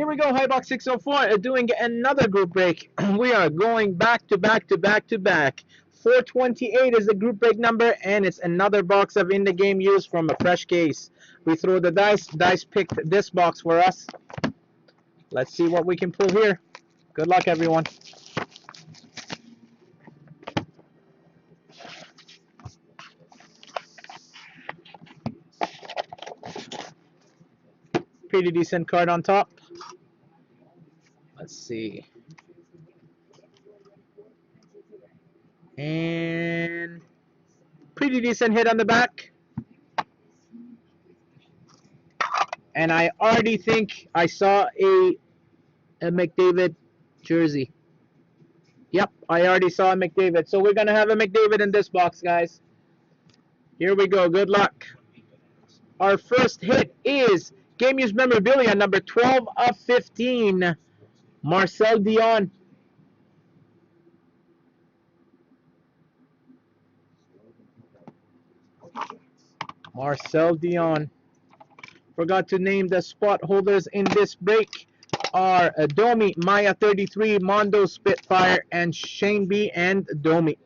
Here we go, Hobbybox604 doing another group break. We are going back to back to back to back. 428 is the group break number, and it's another box of in the game used from a fresh case. We throw the dice. Dice picked this box for us. Let's see what we can pull here. Good luck, everyone. Pretty decent card on top. Let's see. And pretty decent hit on the back. And I already think I saw a McDavid jersey. Yep, I already saw a McDavid. So we're going to have a McDavid in this box, guys. Here we go. Good luck. Our first hit is Game Used Memorabilia, number 12 of 15, Marcel Dion. Marcel Dion. Forgot to name the spot holders in this break are Domi, Maya 33, Mondo Spitfire, and Shane B and Domi.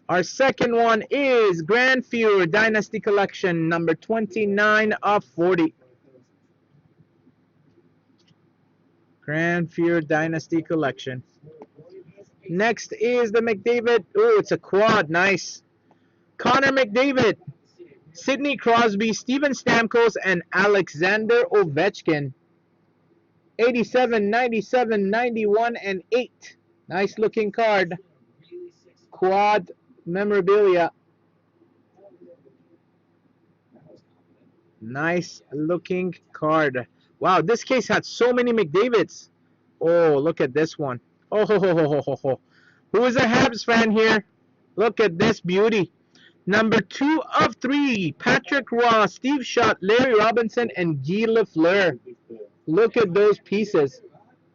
Our second one is Grand Fury Dynasty Collection, number 29 of 40. Grand Fury Dynasty Collection. Next is the McDavid. Oh, it's a quad. Nice. Connor McDavid, Sidney Crosby, Steven Stamkos, and Alexander Ovechkin. 87, 97, 91, and 8. Nice looking card. Quad memorabilia. Nice looking card. Wow, this case had so many McDavids. Oh, look at this one. Oh, ho, ho, ho, ho, ho. Who is a Habs fan here? Look at this beauty. Number 2 of 3, Patrick Roy, Steve Schott, Larry Robinson, and Guy Lafleur. Look at those pieces.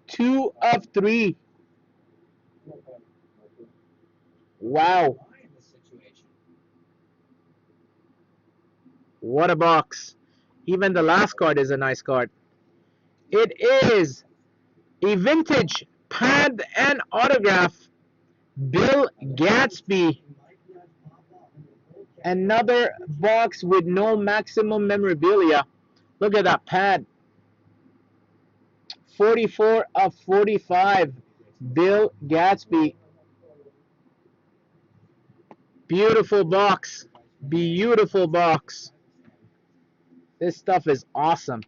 2 of 3. Wow. What a box. Even the last card is a nice card. It is a vintage pad and autograph. Bill Gadsby. Another box with no maximum memorabilia. Look at that pad. 44 of 45. Bill Gadsby. Beautiful box. Beautiful box. This stuff is awesome.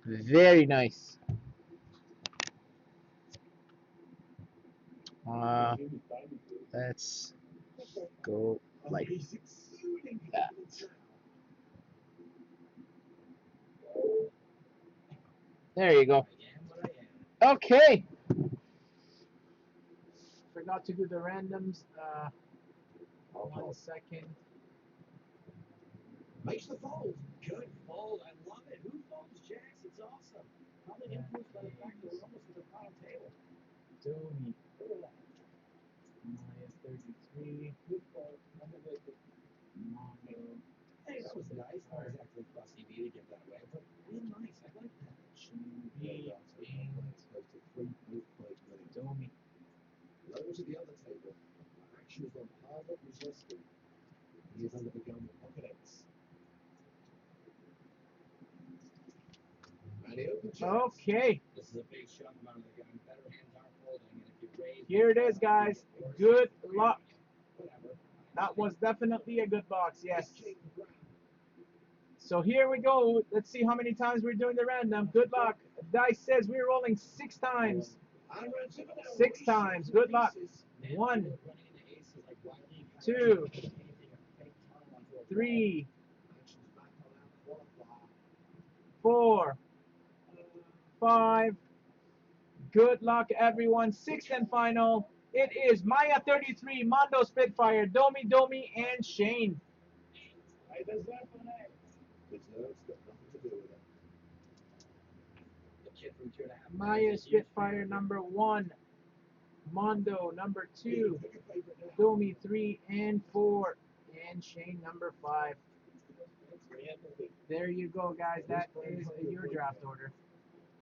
Very nice. Let's go like that. There you go. Okay. Forgot to do the randoms. 1 second. Makes the fold. Good fold. I love it. Who folds jacks? It's awesome. Probably influenced by the fact that we're almost at the final table. Domi. Maya 33. Good fold. Mojo. Hey, that was nice. I was actually plus EV to give that away, but real nice. I like that. Domi. Low to the other table. Actions on Harvard resisting. He is under the gun with pocket X. And he opens Okay. This is a big shot amount of the gun. Better hands aren't folding. And if you raise Here it is, guys. Good luck. whatever. That was definitely a good box, yes. So here we go. Let's see how many times we're doing the random. Good luck. Dice says we're rolling 6 times. 6 times. Good luck. 1, 2, 3, 4, 5. Good luck, everyone. 6th and final. It is Maya 33, Mondo Spitfire, Domi, and Shane. Maya Spitfire number 1, Mondo number 2, Domi 3 and 4, and Shane number 5. There you go, guys. That is your draft order.